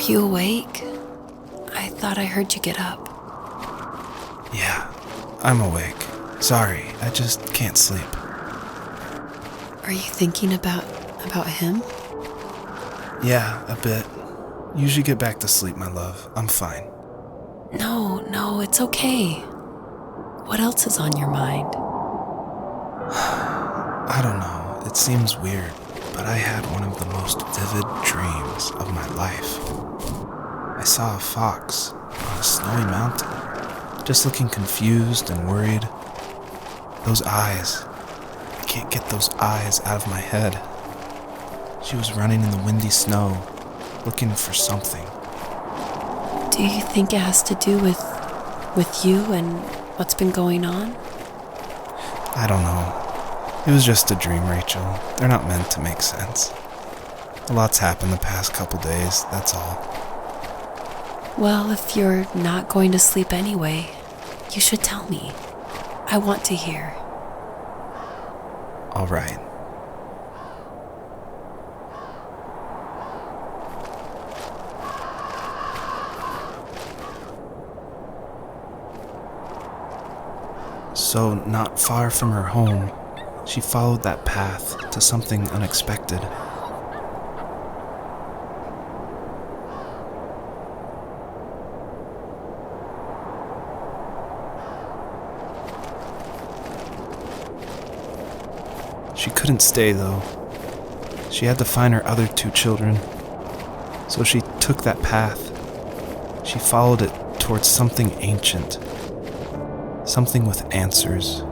Are you awake? I thought I heard you get up. Yeah, I'm awake. Sorry, I just can't sleep. Are you thinking about him? Yeah, a bit. Usually get back to sleep, my love. I'm fine. No, it's okay. What else is on your mind? I don't know, it seems weird, but I had one of the most vivid dreams of my life. I saw a fox on a snowy mountain, just looking confused and worried. Those eyes, I can't get those eyes out of my head. She was running in the windy snow, looking for something. Do you think it has to do with you and what's been going on? I don't know. It was just a dream, Rachel. They're not meant to make sense. A lot's happened the past couple days, that's all. Well, if you're not going to sleep anyway, you should tell me. I want to hear. All right. So, not far from her home, she followed that path to something unexpected. She couldn't stay, though. She had to find her other 2 children. So she took that path. She followed it towards something ancient. Something with answers.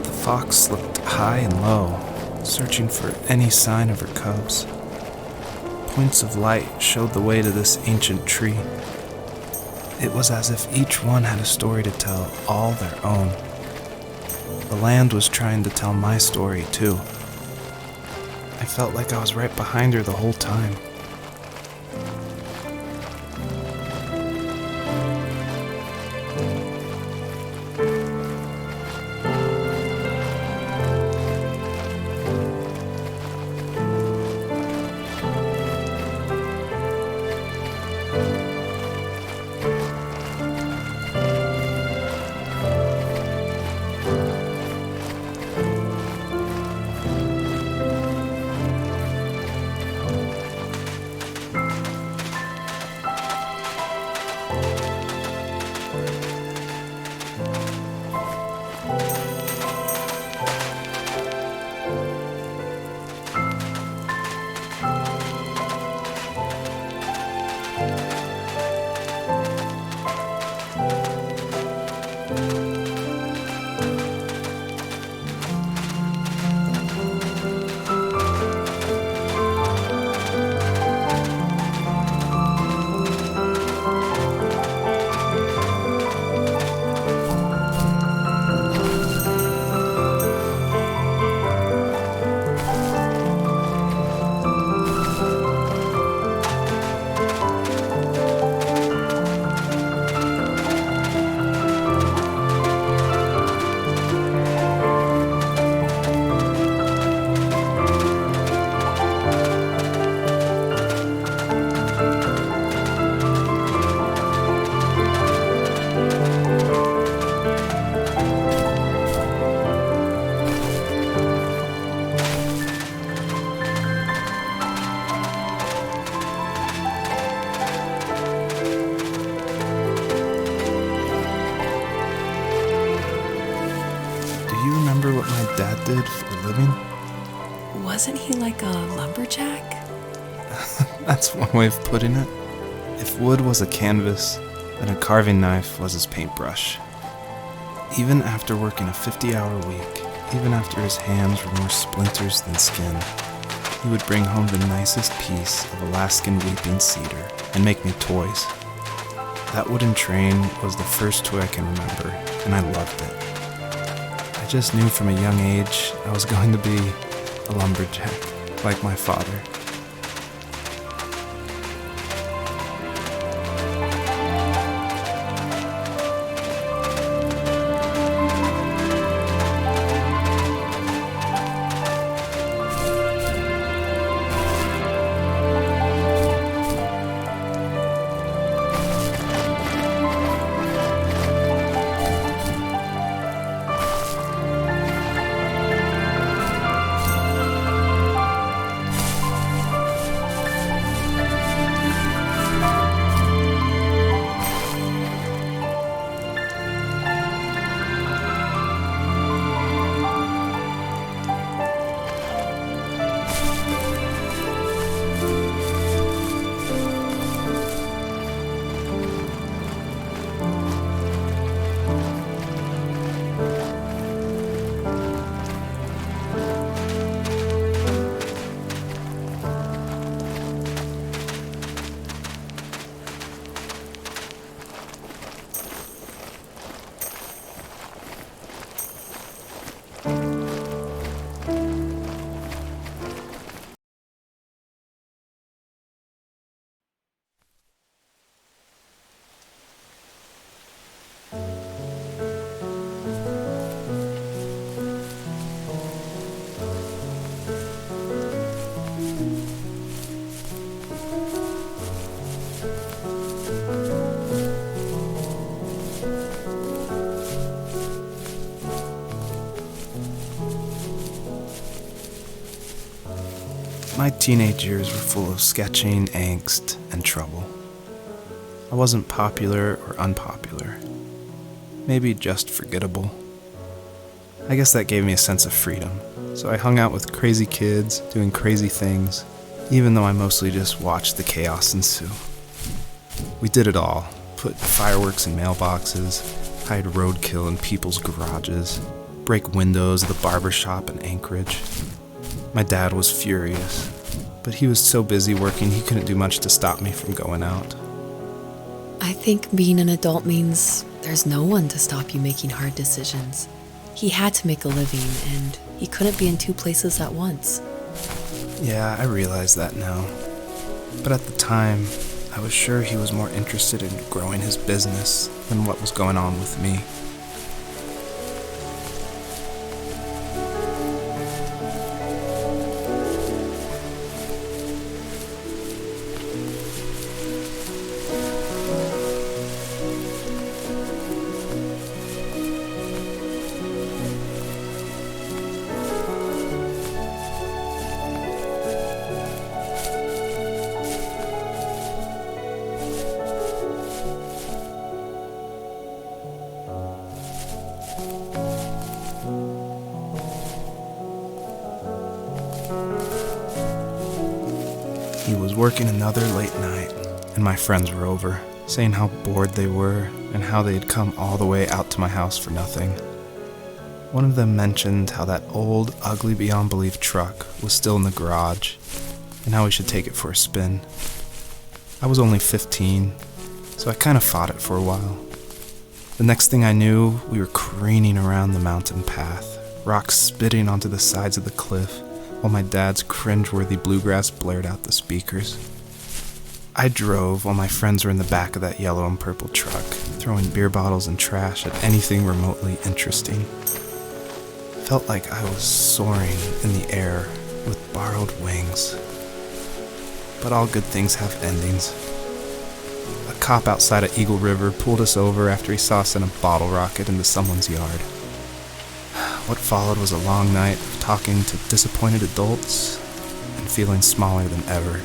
The fox looked high and low, searching for any sign of her cubs. Points of light showed the way to this ancient tree. It was as if each one had a story to tell, all their own. The land was trying to tell my story, too. I felt like I was right behind her the whole time. Remember what my dad did for a living? Wasn't he like a lumberjack? That's one way of putting it. If wood was a canvas, then a carving knife was his paintbrush. Even after working a 50-hour week, even after his hands were more splinters than skin, he would bring home the nicest piece of Alaskan weeping cedar and make me toys. That wooden train was the first toy I can remember, and I loved it. I just knew from a young age I was going to be a lumberjack, like my father. My teenage years were full of sketching, angst, and trouble. I wasn't popular or unpopular. Maybe just forgettable. I guess that gave me a sense of freedom, so I hung out with crazy kids, doing crazy things, even though I mostly just watched the chaos ensue. We did it all. Put fireworks in mailboxes, hide roadkill in people's garages, break windows of the barber shop in Anchorage. My dad was furious, but he was so busy working he couldn't do much to stop me from going out. I think being an adult means there's no one to stop you making hard decisions. He had to make a living, and he couldn't be in two places at once. Yeah, I realize that now. But at the time, I was sure he was more interested in growing his business than what was going on with me. He was working another late night, and my friends were over, saying how bored they were and how they'd come all the way out to my house for nothing. One of them mentioned how that old, ugly beyond belief truck was still in the garage, and how we should take it for a spin. I was only 15, so I kind of fought it for a while. The next thing I knew, we were careening around the mountain path, rocks spitting onto the sides of the cliff, while my dad's cringeworthy bluegrass blared out the speakers. I drove while my friends were in the back of that yellow and purple truck, throwing beer bottles and trash at anything remotely interesting. Felt like I was soaring in the air with borrowed wings. But all good things have endings. A cop outside of Eagle River pulled us over after he saw us in a bottle rocket into someone's yard. What followed was a long night of talking to disappointed adults and feeling smaller than ever.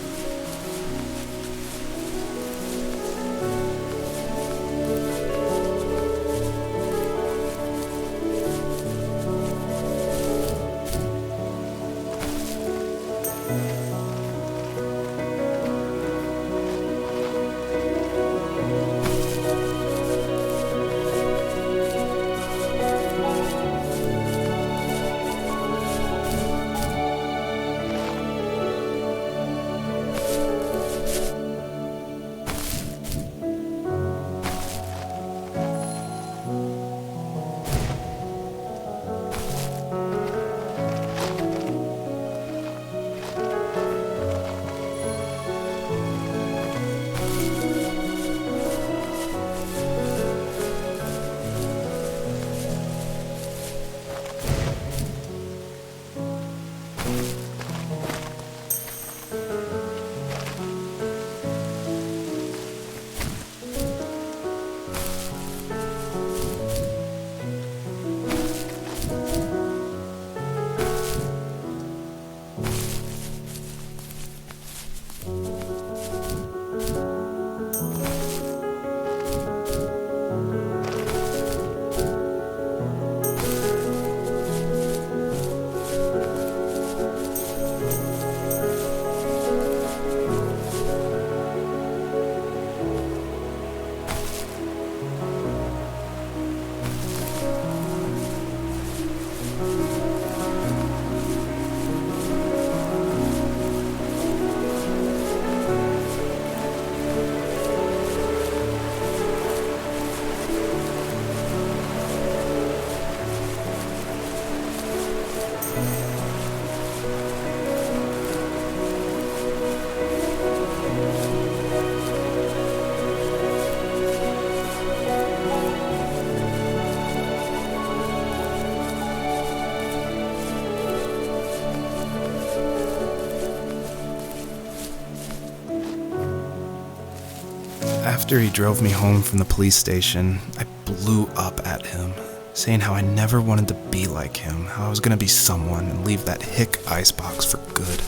After he drove me home from the police station, I blew up at him, saying how I never wanted to be like him, how I was going to be someone and leave that hick icebox for good.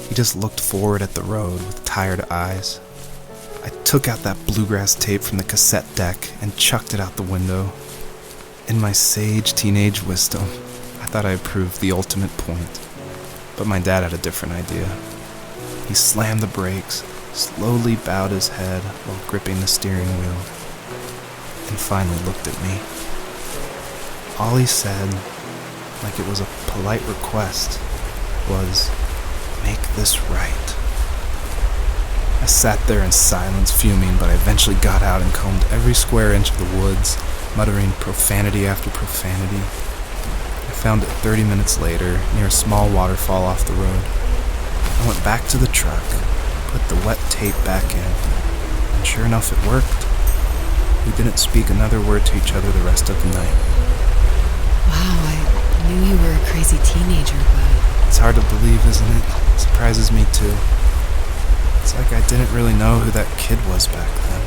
He just looked forward at the road with tired eyes. I took out that bluegrass tape from the cassette deck and chucked it out the window. In my sage teenage wisdom, I thought I proved the ultimate point. But my dad had a different idea. He slammed the brakes, slowly bowed his head while gripping the steering wheel, and finally looked at me. All he said, like it was a polite request, was, "Make this right." I sat there in silence, fuming, but I eventually got out and combed every square inch of the woods, muttering profanity after profanity. I found it 30 minutes later, near a small waterfall off the road. I went back to the truck, put the wet tape back in, and sure enough it worked. We didn't speak another word to each other the rest of the night. Wow, I knew you were a crazy teenager, but It's hard to believe, isn't it? It surprises me too. It's like I didn't really know who that kid was back then.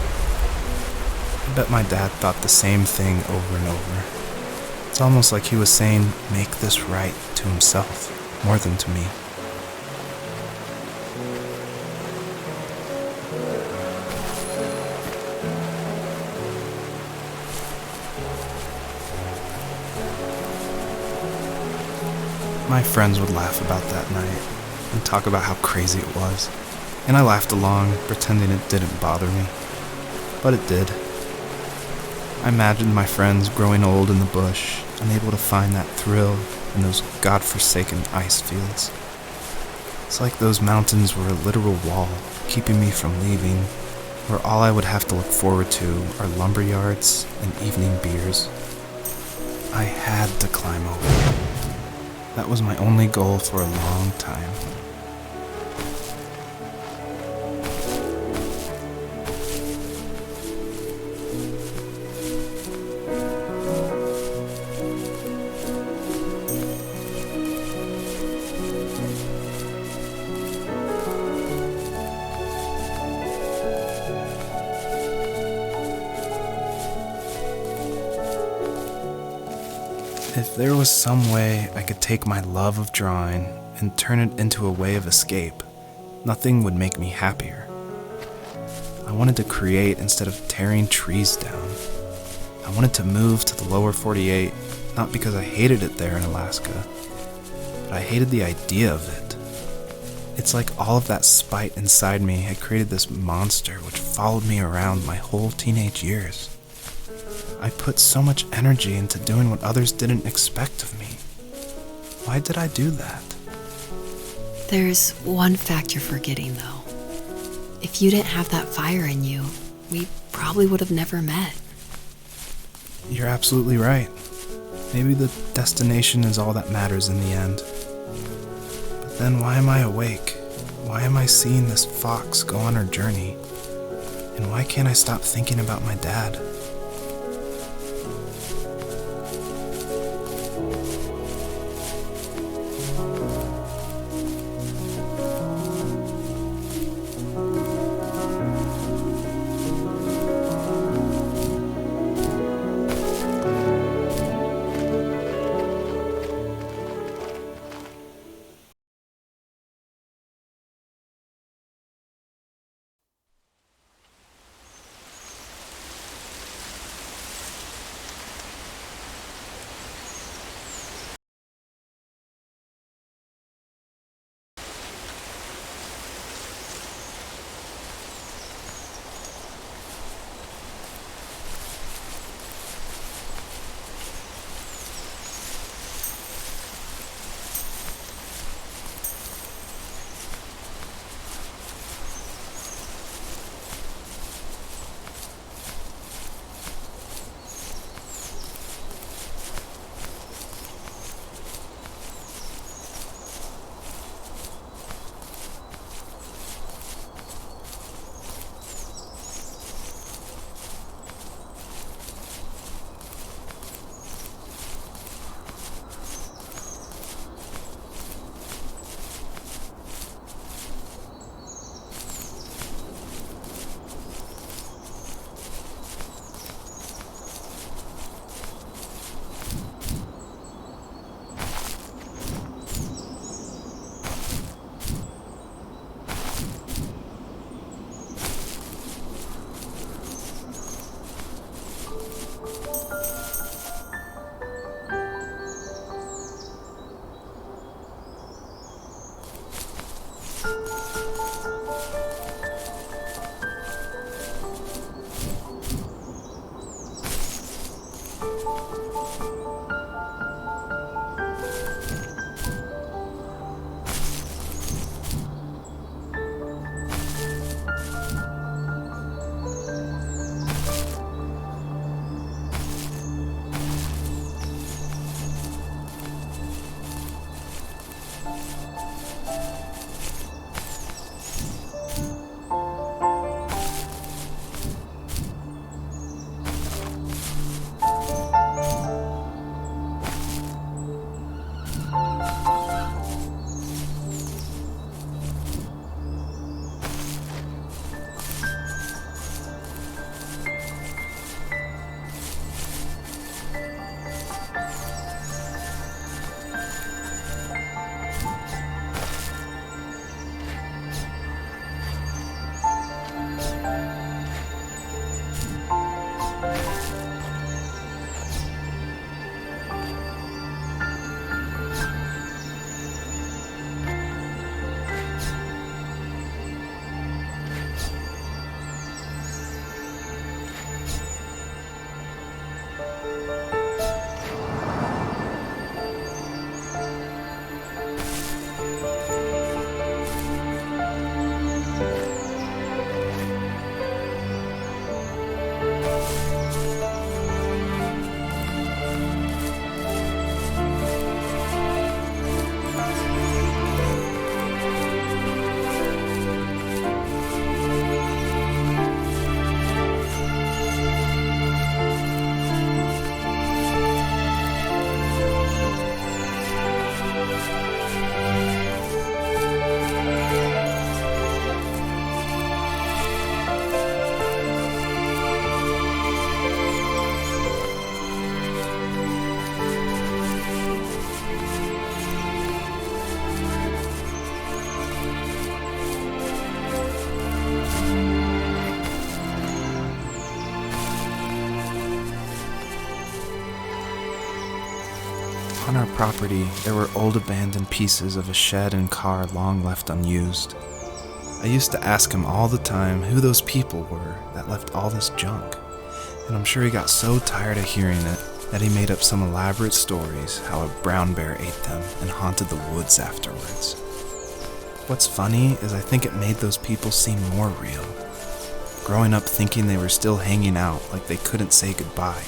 I bet my dad thought the same thing over and over. It's almost like he was saying, "Make this right," to himself, more than to me. My friends would laugh about that night and talk about how crazy it was, and I laughed along, pretending it didn't bother me. But it did. I imagined my friends growing old in the bush, unable to find that thrill in those godforsaken ice fields. It's like those mountains were a literal wall, keeping me from leaving, where all I would have to look forward to are lumber yards and evening beers. I had to climb over. That was my only goal for a long time. If there was some way I could take my love of drawing and turn it into a way of escape, nothing would make me happier. I wanted to create instead of tearing trees down. I wanted to move to the lower 48, not because I hated it there in Alaska, but I hated the idea of it. It's like all of that spite inside me had created this monster which followed me around my whole teenage years. I put so much energy into doing what others didn't expect of me. Why did I do that? there's one fact you're forgetting, though. If you didn't have that fire in you, we probably would have never met. You're absolutely right. Maybe the destination is all that matters in the end. But then why am I awake? Why am I seeing this fox go on her journey? And why can't I stop thinking about my dad? On our property, there were old abandoned pieces of a shed and car long left unused. I used to ask him all the time who those people were that left all this junk, and I'm sure he got so tired of hearing it that he made up some elaborate stories how a brown bear ate them and haunted the woods afterwards. What's funny is I think it made those people seem more real, growing up thinking they were still hanging out like they couldn't say goodbye.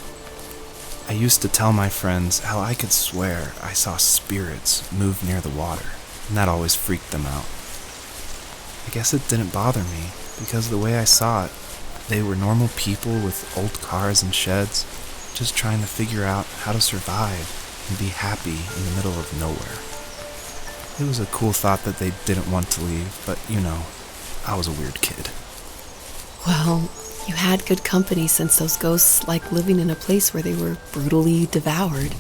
I used to tell my friends how I could swear I saw spirits move near the water, and that always freaked them out. I guess it didn't bother me, because the way I saw it, they were normal people with old cars and sheds, just trying to figure out how to survive and be happy in the middle of nowhere. It was a cool thought that they didn't want to leave, but I was a weird kid. Well, you had good company since those ghosts like living in a place where they were brutally devoured.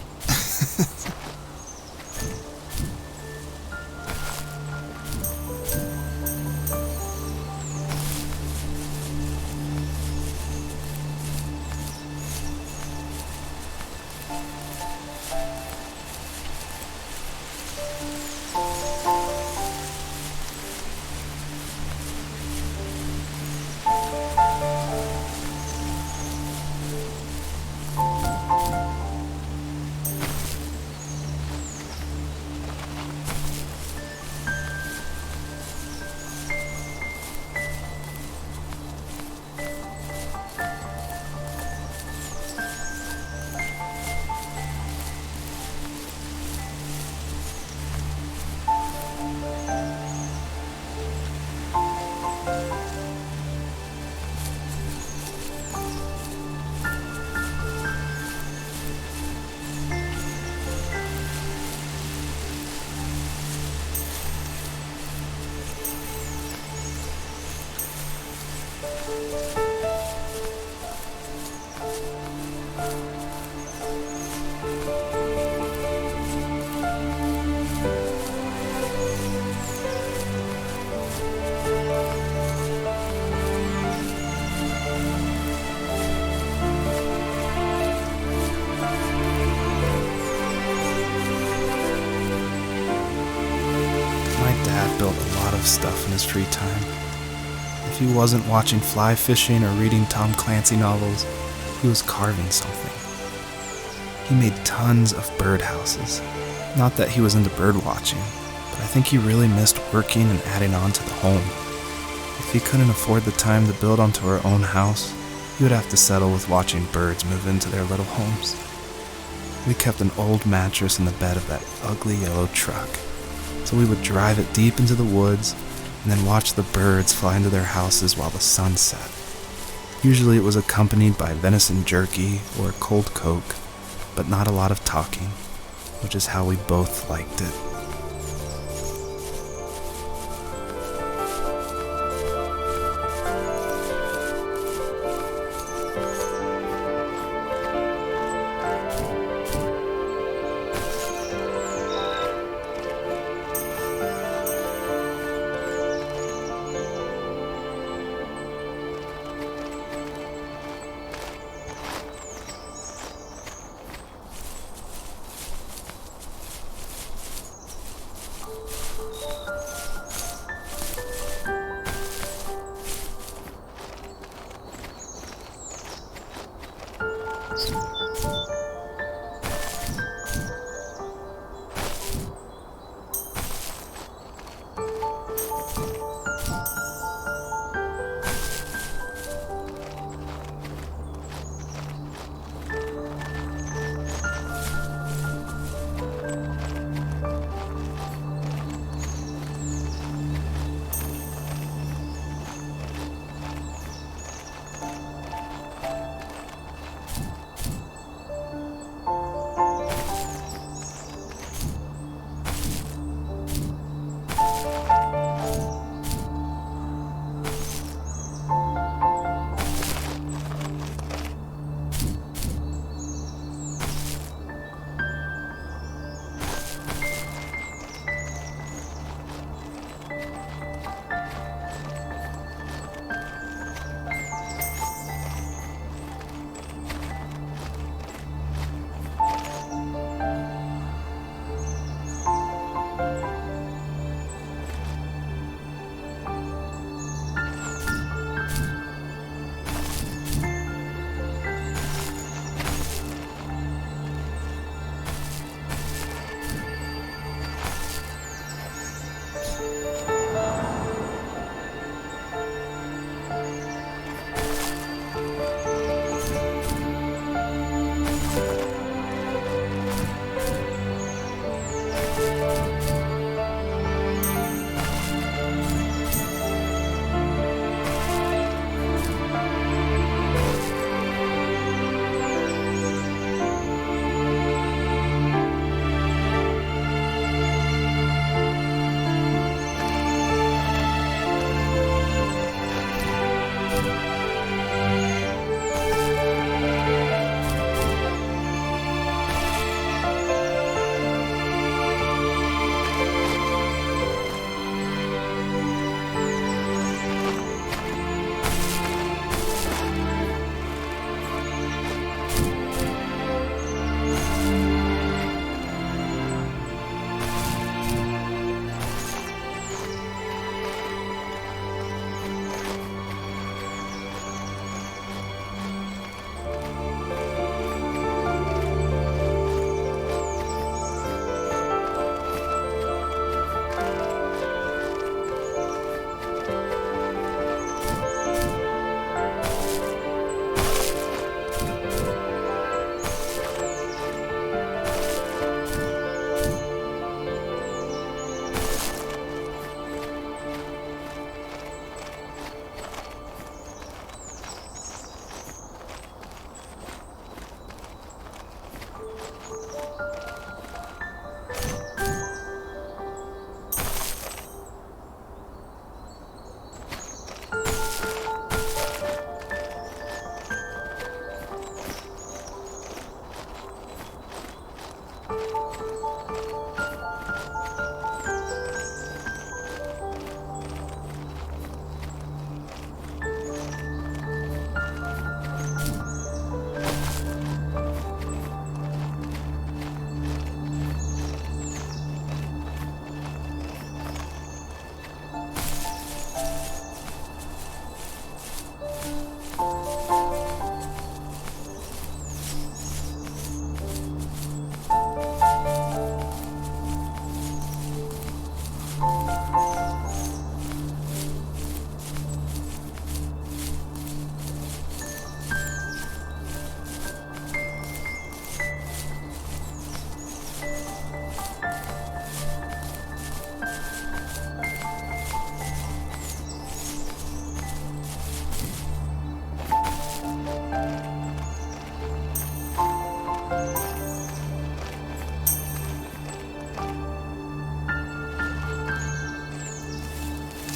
Built a lot of stuff in his free time. If he wasn't watching fly fishing or reading Tom Clancy novels, he was carving something. He made tons of birdhouses. Not that he was into bird watching, but I think he really missed working and adding on to the home. If he couldn't afford the time to build onto our own house, he would have to settle with watching birds move into their little homes. We kept an old mattress in the bed of that ugly yellow truck. So we would drive it deep into the woods and then watch the birds fly into their houses while the sun set. Usually it was accompanied by venison jerky or cold Coke, but not a lot of talking, which is how we both liked it.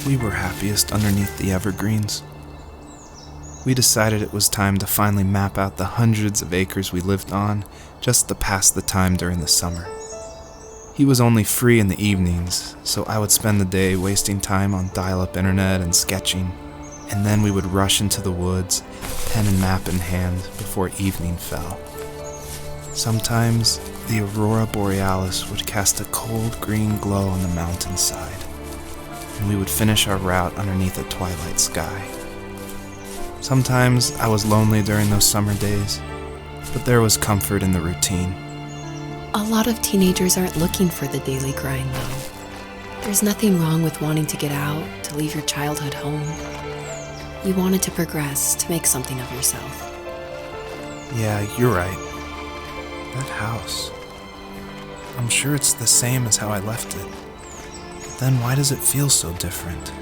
We were happiest underneath the evergreens. We decided it was time to finally map out the hundreds of acres we lived on just to pass the time during the summer. He was only free in the evenings, so I would spend the day wasting time on dial-up internet and sketching, and then we would rush into the woods, pen and map in hand, before evening fell. Sometimes, the aurora borealis would cast a cold green glow on the mountainside, and we would finish our route underneath a twilight sky. Sometimes I was lonely during those summer days, but there was comfort in the routine. A lot of teenagers aren't looking for the daily grind, though. There's nothing wrong with wanting to get out, to leave your childhood home. You wanted to progress, to make something of yourself. Yeah, you're right. That house. I'm sure it's the same as how I left it. But then why does it feel so different?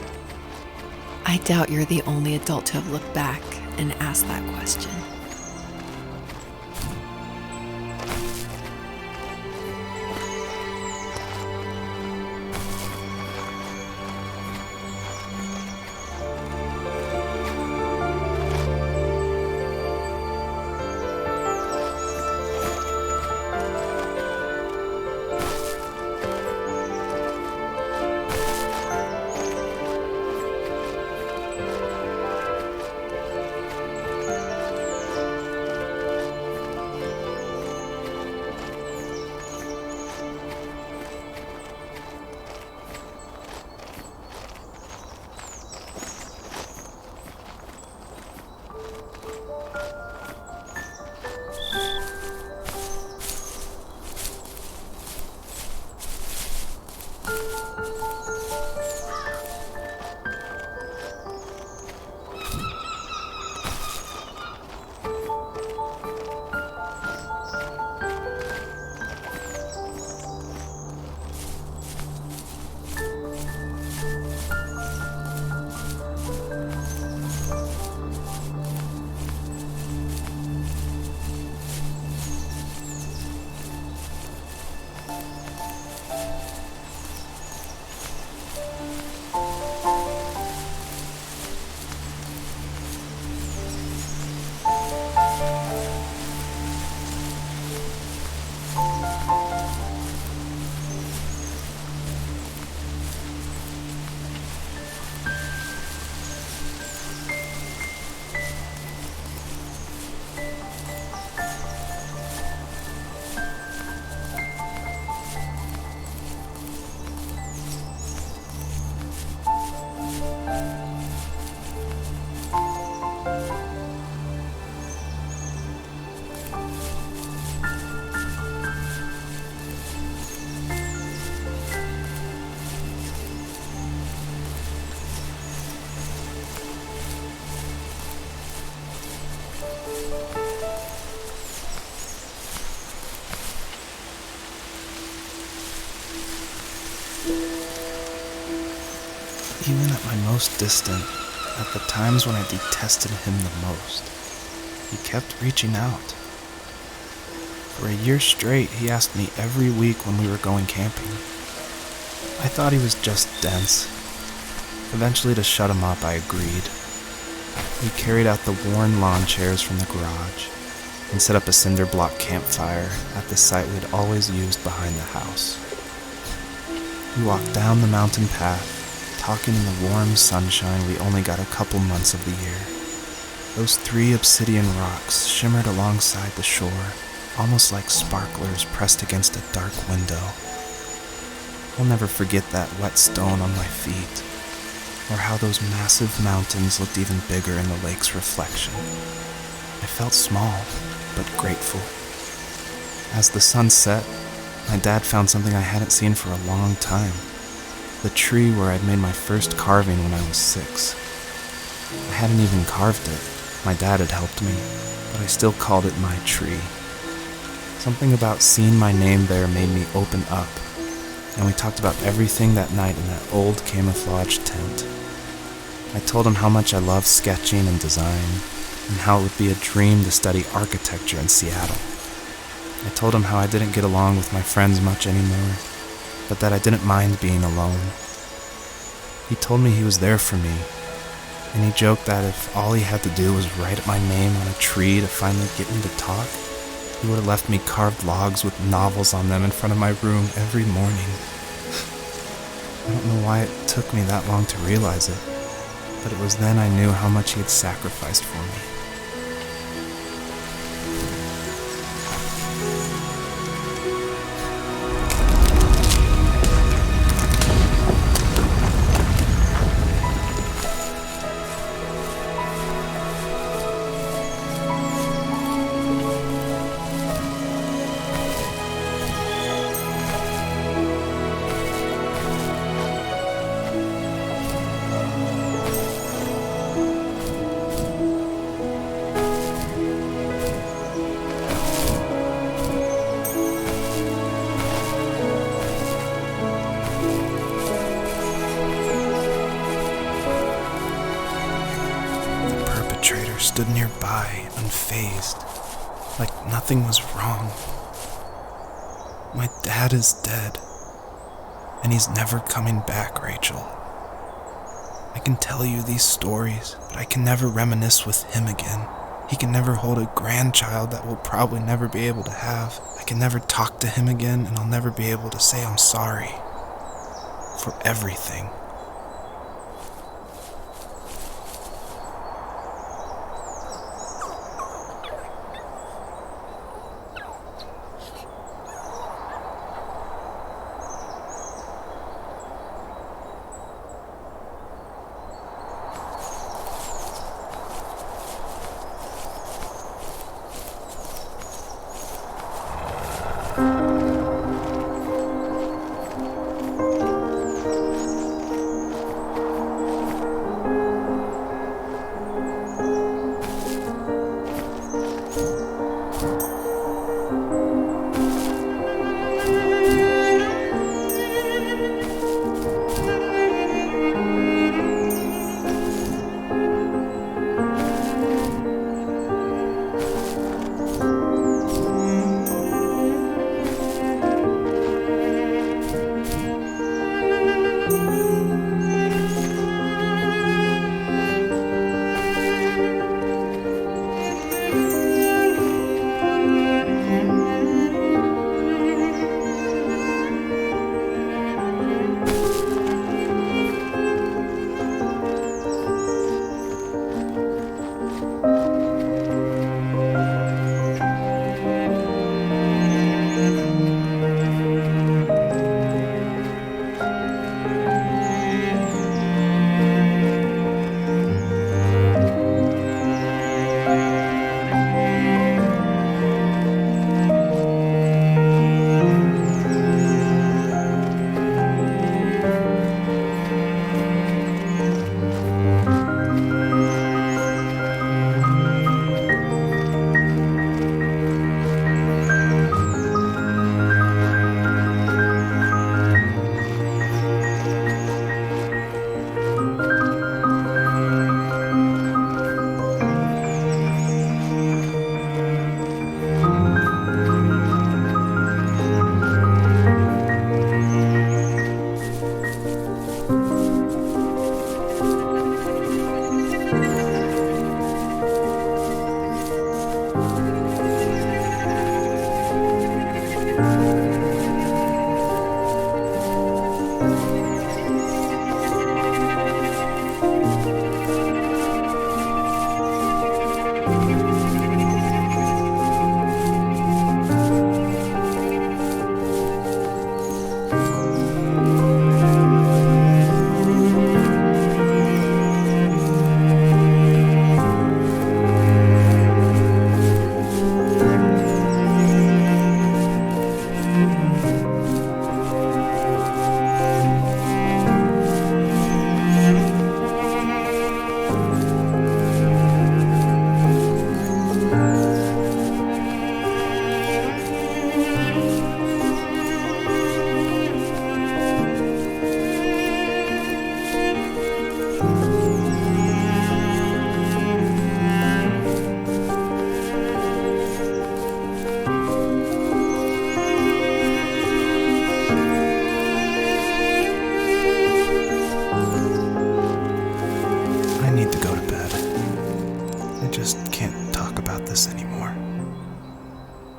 I doubt you're the only adult to have looked back and asked that question. Even at my most distant, at the times when I detested him the most, he kept reaching out. For a year straight, he asked me every week when we were going camping. I thought he was just dense. Eventually, to shut him up, I agreed. We carried out the worn lawn chairs from the garage and set up a cinder block campfire at the site we'd always used behind the house. We walked down the mountain path, talking in the warm sunshine we only got a couple months of the year. Those 3 obsidian rocks shimmered alongside the shore, almost like sparklers pressed against a dark window. I'll never forget that wet stone on my feet, or how those massive mountains looked even bigger in the lake's reflection. I felt small, but grateful. As the sun set, my dad found something I hadn't seen for a long time. The tree where I'd made my first carving when I was 6. I hadn't even carved it. My dad had helped me, but I still called it my tree. Something about seeing my name there made me open up, and we talked about everything that night in that old camouflage tent. I told him how much I loved sketching and design, and how it would be a dream to study architecture in Seattle. I told him how I didn't get along with my friends much anymore, but that I didn't mind being alone. He told me he was there for me, and he joked that if all he had to do was write my name on a tree to finally get me to talk, he would have left me carved logs with novels on them in front of my room every morning. I don't know why it took me that long to realize it, but it was then I knew how much he had sacrificed for me. Stood nearby, unfazed, like nothing was wrong. My dad is dead, and he's never coming back, Rachel. I can tell you these stories, but I can never reminisce with him again. He can never hold a grandchild that we'll probably never be able to have. I can never talk to him again, and I'll never be able to say I'm sorry for everything.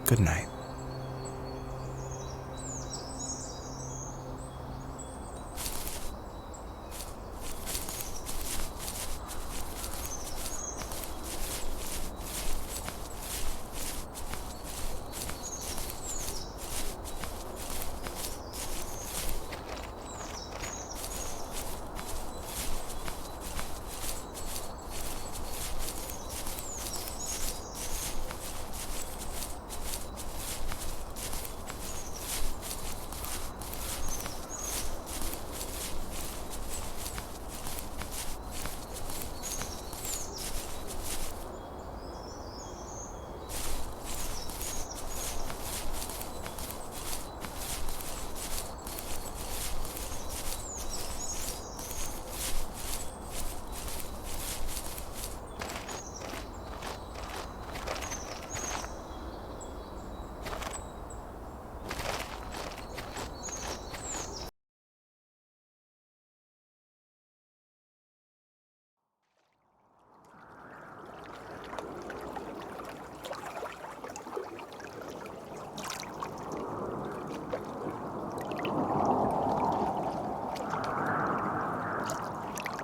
Good night.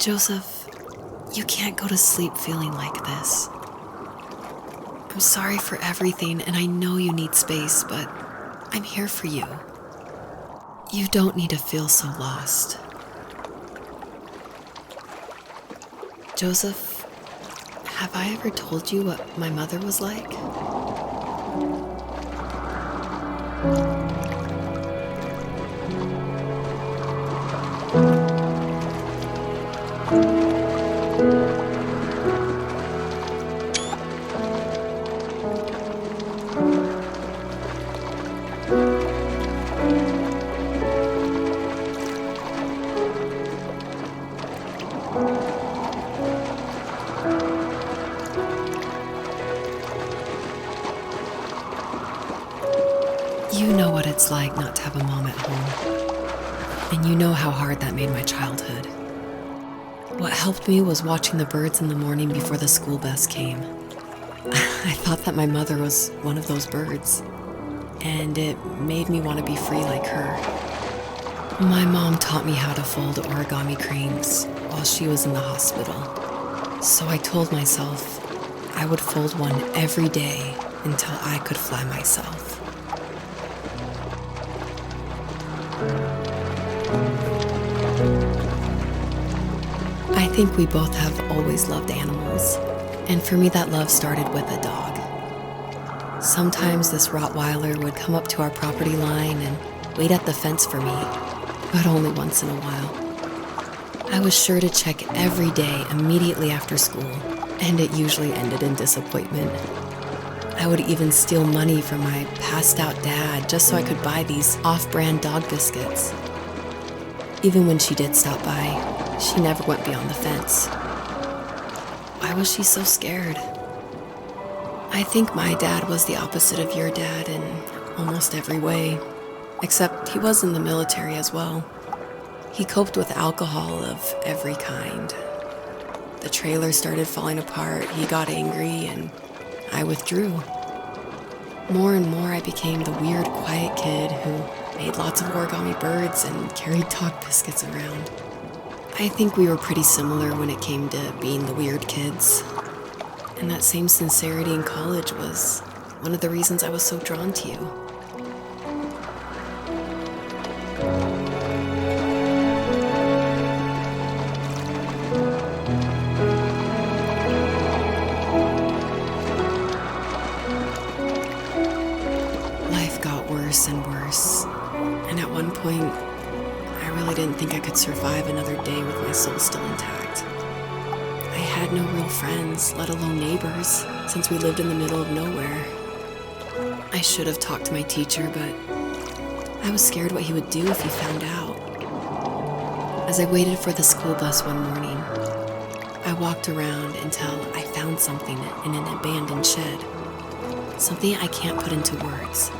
Joseph, you can't go to sleep feeling like this. I'm sorry for everything, and I know you need space, but I'm here for you. You don't need to feel so lost. Joseph, have I ever told you what my mother was like? You know what it's like not to have a mom at home, and you know how hard that made my childhood. What helped me was watching the birds in the morning before the school bus came. I thought that my mother was one of those birds, and it made me want to be free like her. My mom taught me how to fold origami cranes while she was in the hospital, so I told myself I would fold one every day until I could fly myself. I think we both have always loved animals, and for me that love started with a dog. Sometimes this Rottweiler would come up to our property line and wait at the fence for me, but only once in a while. I was sure to check every day immediately after school, and it usually ended in disappointment. I would even steal money from my passed out dad just so I could buy these off-brand dog biscuits. Even when she did stop by, she never went beyond the fence. Why was she so scared? I think my dad was the opposite of your dad in almost every way, except he was in the military as well. He coped with alcohol of every kind. The trailer started falling apart, he got angry, and I withdrew. More and more I became the weird, quiet kid who made lots of origami birds and carried dog biscuits around. I think we were pretty similar when it came to being the weird kids. And that same sincerity in college was one of the reasons I was so drawn to you. Life got worse and worse, and at one point, I really didn't think I could survive another day with my soul still intact. I had no real friends, let alone neighbors, since we lived in the middle of nowhere. I should have talked to my teacher, but I was scared what he would do if he found out. As I waited for the school bus one morning, I walked around until I found something in an abandoned shed. Something I can't put into words.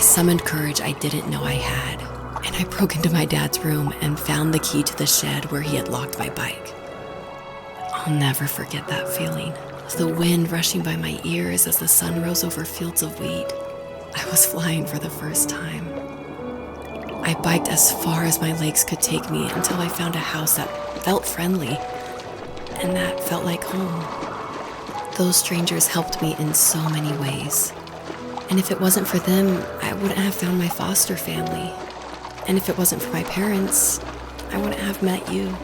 summoned courage I didn't know I had, and I broke into my dad's room and found the key to the shed where he had locked my bike. I'll never forget that feeling, the wind rushing by my ears as the sun rose over fields of wheat. I was flying for the first time. I biked as far as my legs could take me until I found a house that felt friendly and that felt like home. Those strangers helped me in so many ways. And if it wasn't for them, I wouldn't have found my foster family. And if it wasn't for my parents, I wouldn't have met you.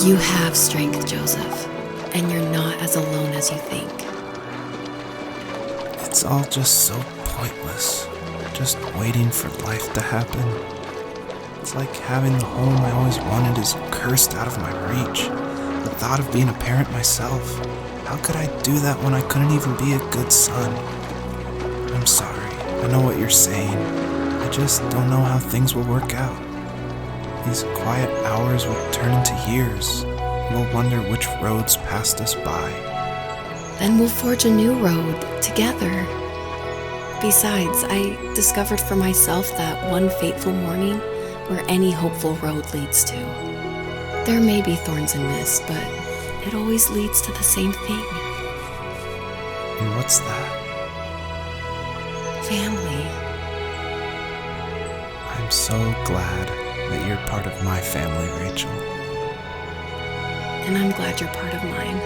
You have strength, Joseph, and you're not as alone as you think. It's all just so pointless, just waiting for life to happen. It's like having the home I always wanted is cursed out of my reach. The thought of being a parent myself, how could I do that when I couldn't even be a good son? I'm sorry, I know what you're saying. I just don't know how things will work out. These quiet hours will turn into years, and we'll wonder which roads passed us by. Then we'll forge a new road together. Besides, I discovered for myself that one fateful morning where any hopeful road leads to. There may be thorns and mist, but it always leads to the same thing. And what's that? Family. I'm so glad that you're part of my family, Rachel. And I'm glad you're part of mine.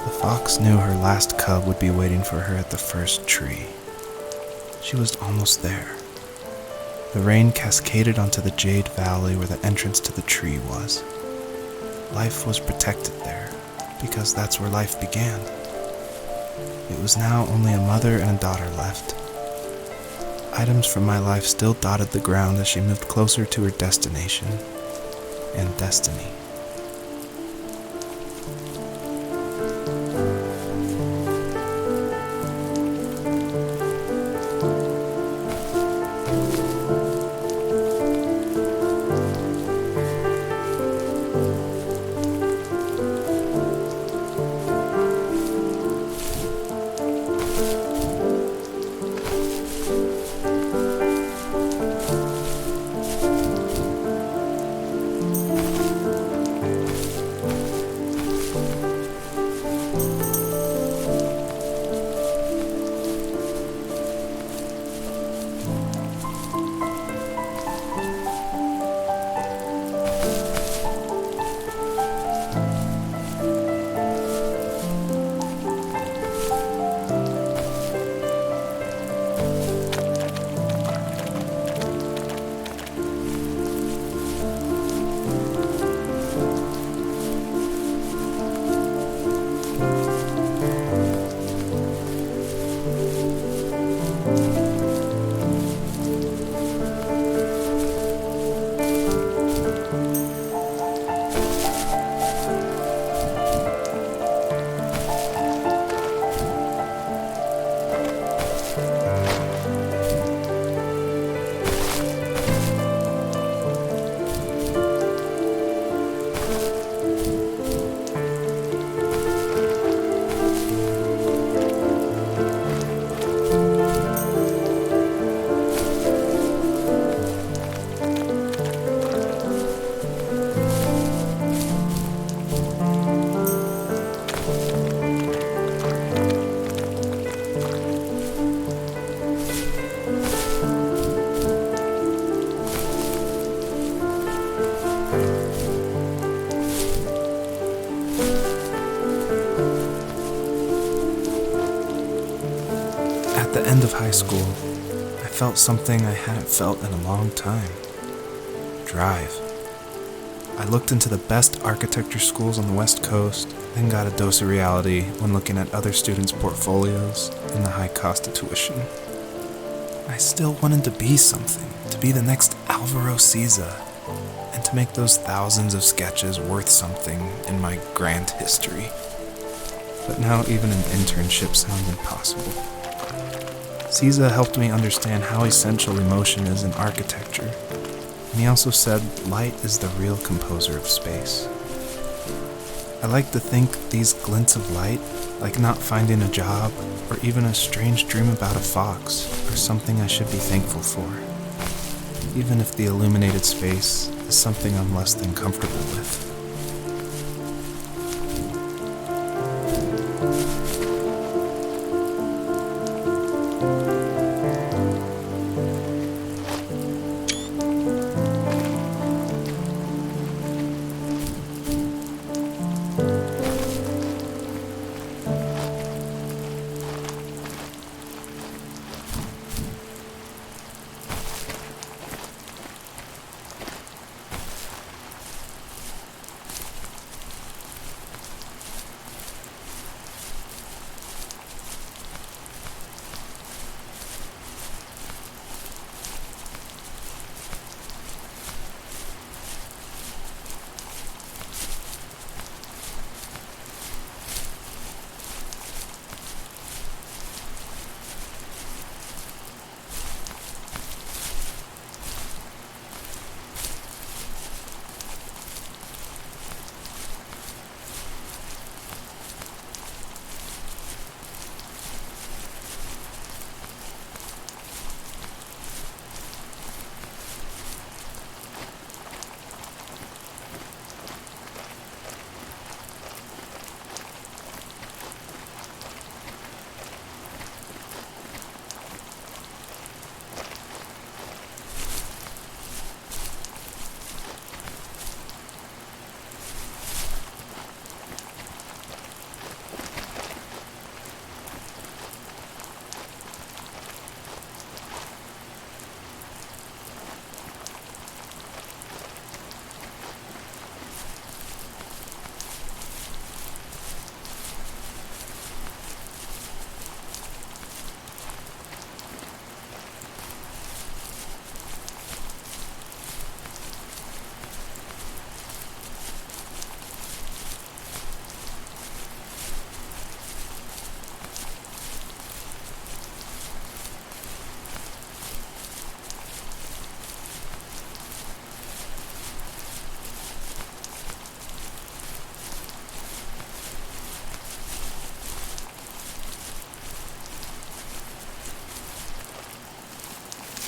The fox knew her last cub would be waiting for her at the first tree. She was almost there. The rain cascaded onto the jade valley where the entrance to the tree was. Life was protected there, because that's where life began. It was now only a mother and a daughter left. Items from my life still dotted the ground as she moved closer to her destination and destiny. At the end of high school, I felt something I hadn't felt in a long time. Drive. I looked into the best architecture schools on the West Coast, then got a dose of reality when looking at other students' portfolios and the high cost of tuition. I still wanted to be something, to be the next Alvaro Siza, and to make those thousands of sketches worth something in my grand history. But now even an internship sounds impossible. Siza helped me understand how essential emotion is in architecture, and he also said light is the real composer of space. I like to think these glints of light, like not finding a job or even a strange dream about a fox, are something I should be thankful for, even if the illuminated space is something I'm less than comfortable with.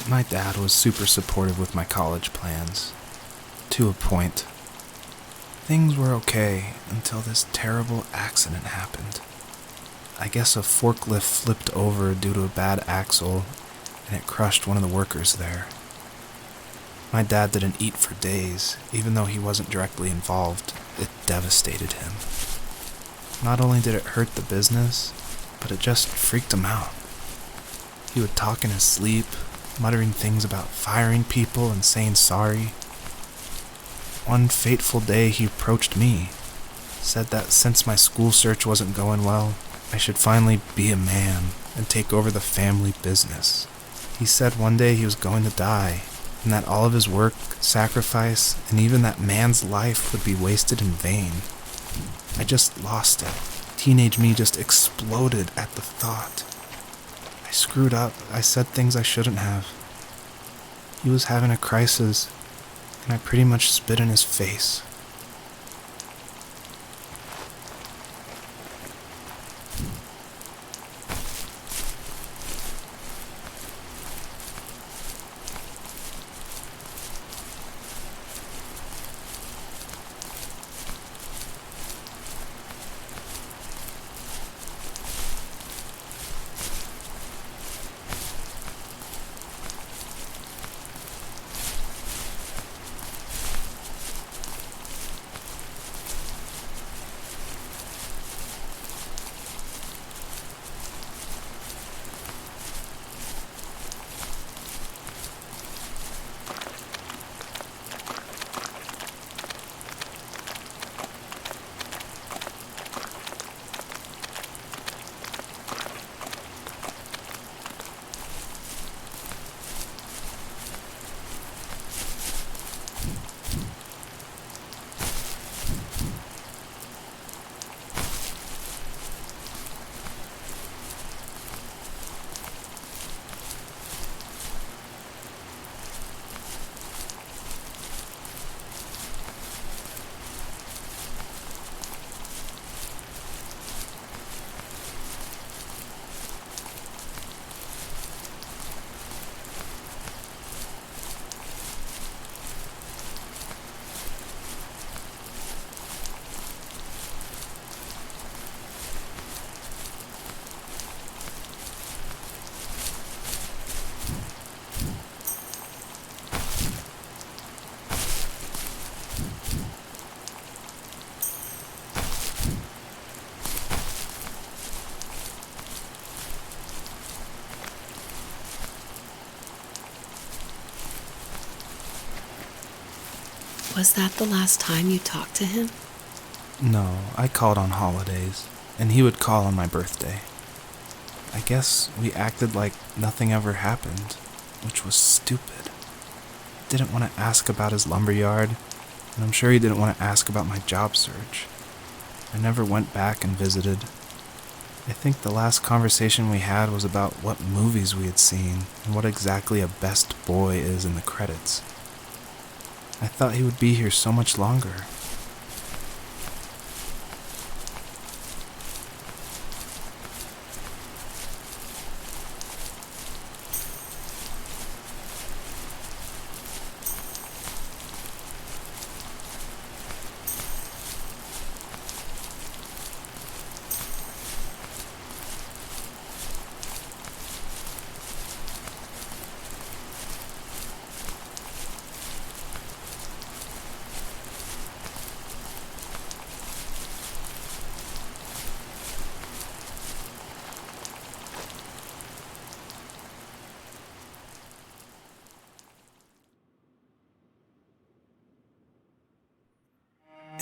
My dad was super supportive with my college plans. To a point. Things were okay until this terrible accident happened. I guess a forklift flipped over due to a bad axle, and it crushed one of the workers there. My dad didn't eat for days, even though he wasn't directly involved. It devastated him. Not only did it hurt the business, but it just freaked him out. He would talk in his sleep, muttering things about firing people and saying sorry. One fateful day he approached me, said that since my school search wasn't going well, I should finally be a man and take over the family business. He said one day he was going to die, and that all of his work, sacrifice, and even that man's life would be wasted in vain. I just lost it. Teenage me just exploded at the thought. I screwed up. I said things I shouldn't have. He was having a crisis, and I pretty much spit in his face. Was that the last time you talked to him? No, I called on holidays, and he would call on my birthday. I guess we acted like nothing ever happened, which was stupid. Didn't want to ask about his lumberyard, and I'm sure he didn't want to ask about my job search. I never went back and visited. I think the last conversation we had was about what movies we had seen and what exactly a best boy is in the credits. I thought he would be here so much longer.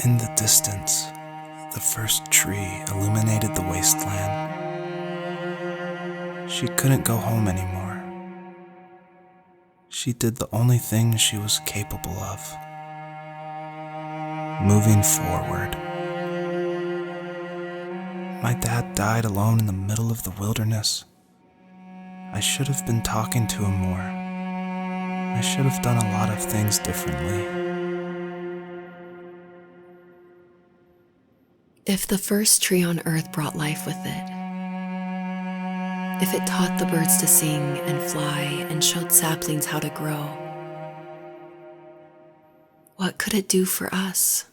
In the distance, the first tree illuminated the wasteland. She couldn't go home anymore. She did the only thing she was capable of. Moving forward. My dad died alone in the middle of the wilderness. I should have been talking to him more. I should have done a lot of things differently. If the first tree on earth brought life with it, if it taught the birds to sing and fly and showed saplings how to grow, what could it do for us?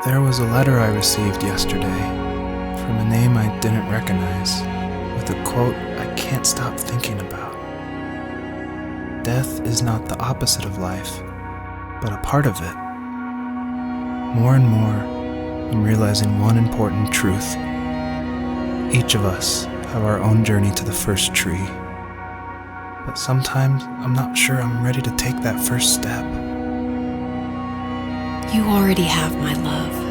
There was a letter I received yesterday from a name I didn't recognize, with a quote I can't stop thinking about. Death is not the opposite of life, but a part of it. More and more, I'm realizing one important truth. Each of us have our own journey to the first tree, but sometimes I'm not sure I'm ready to take that first step. You already have my love.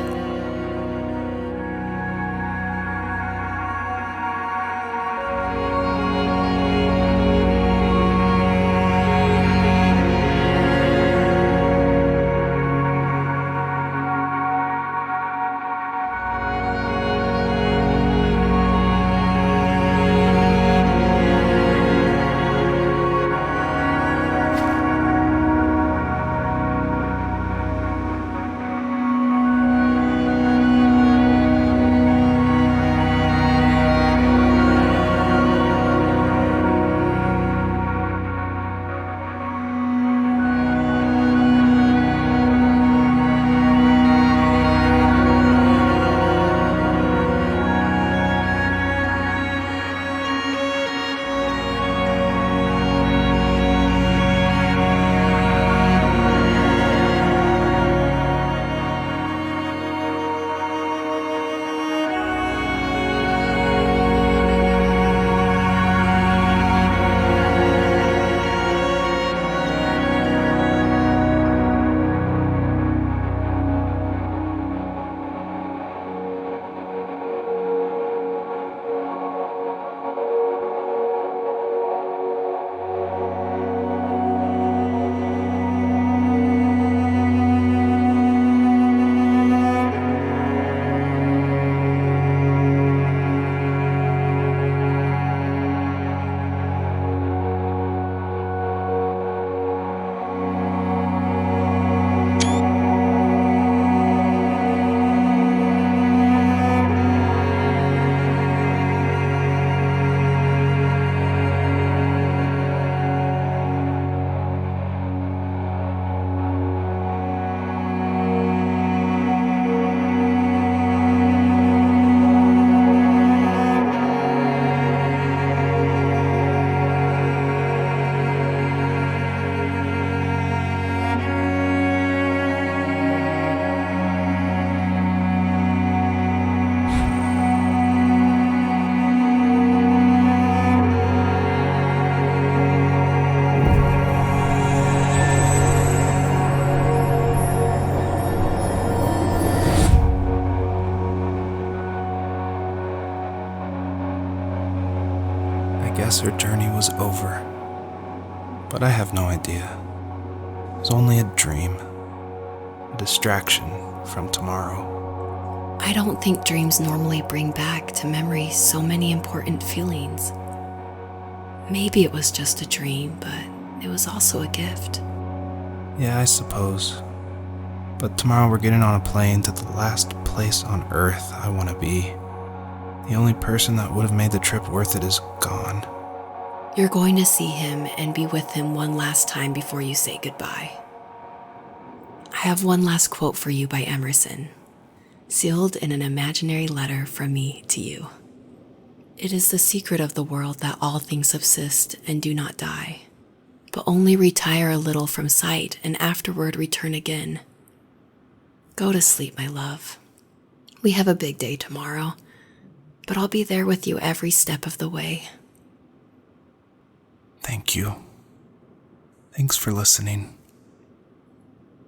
guess her journey was over. But I have no idea. It was only a dream, a distraction from tomorrow. I don't think dreams normally bring back to memory so many important feelings. Maybe it was just a dream, but it was also a gift. Yeah, I suppose. But tomorrow we're getting on a plane to the last place on Earth I want to be. The only person that would have made the trip worth it is gone. You're going to see him and be with him one last time before you say goodbye. I have one last quote for you by Emerson, sealed in an imaginary letter from me to you. It is the secret of the world that all things subsist and do not die, but only retire a little from sight and afterward return again. Go to sleep, my love. We have a big day tomorrow, but I'll be there with you every step of the way. Thank you. Thanks for listening.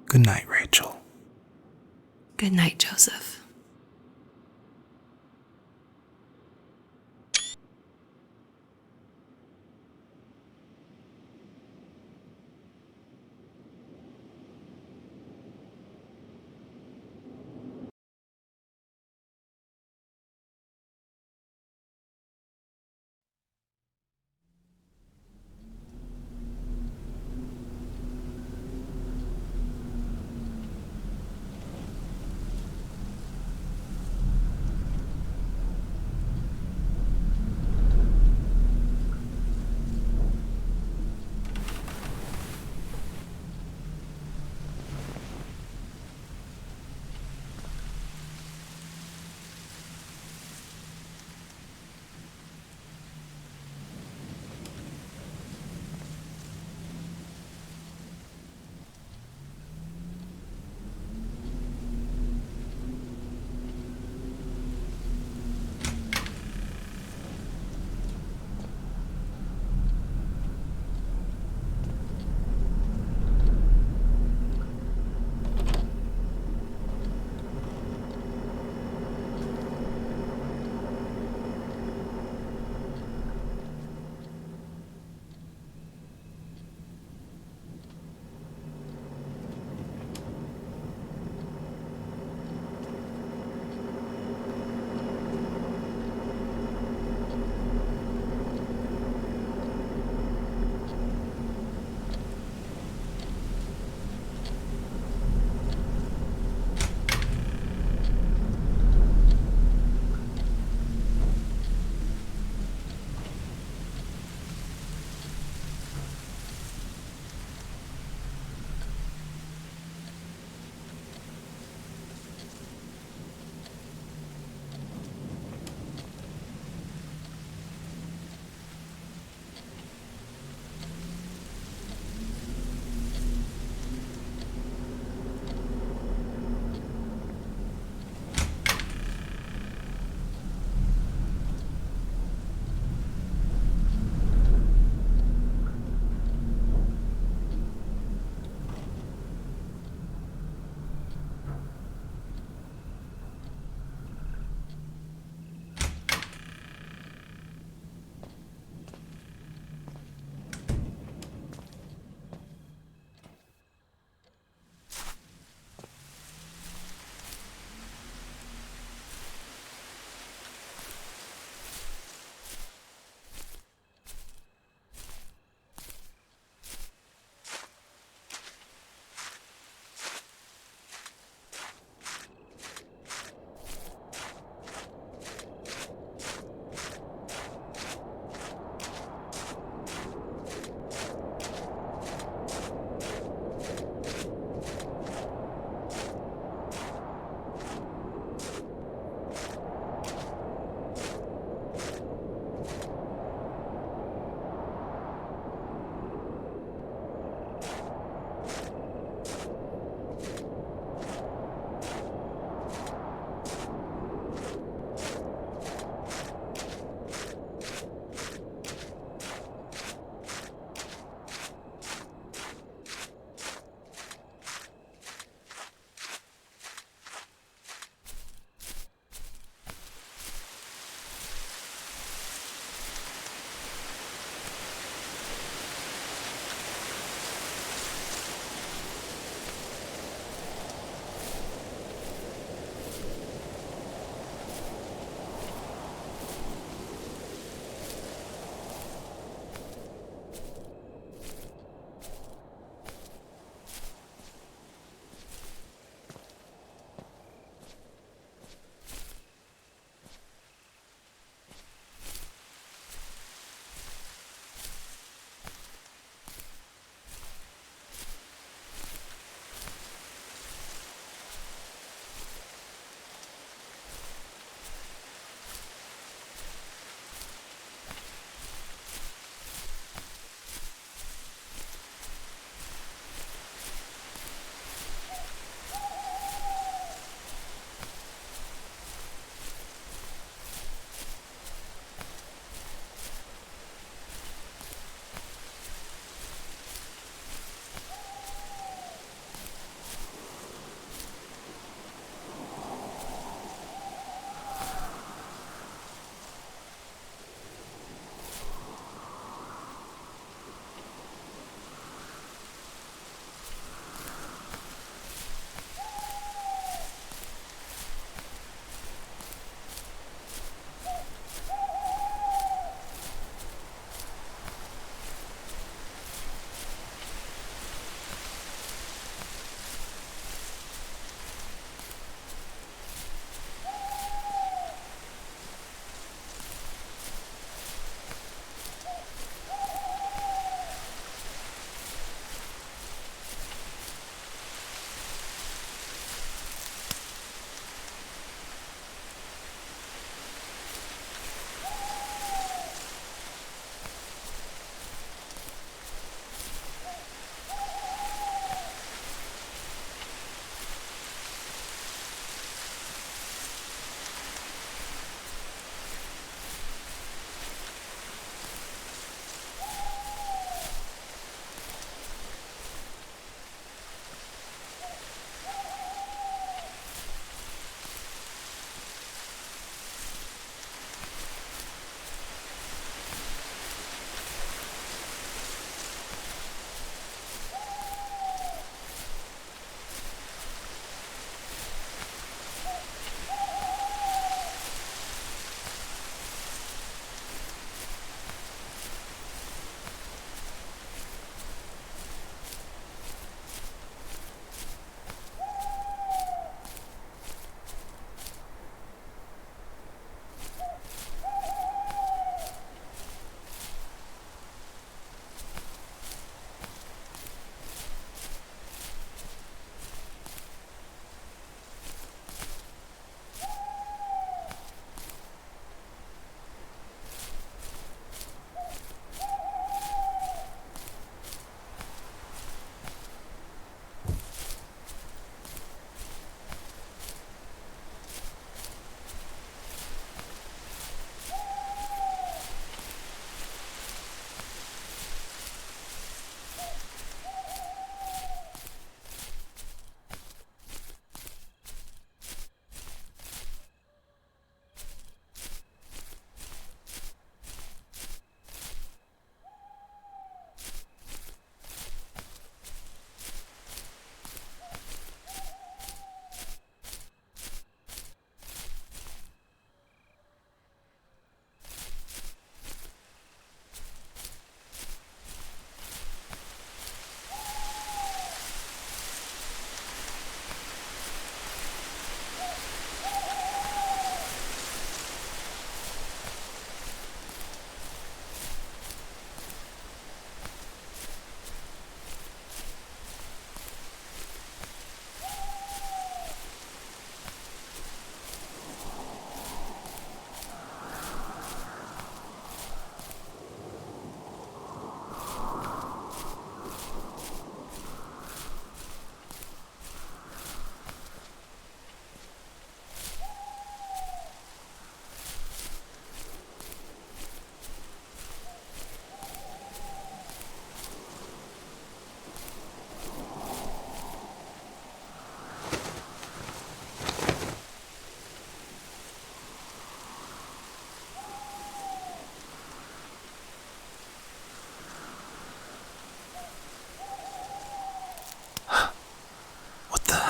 Good night, Rachel. Good night, Joseph.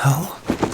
hell?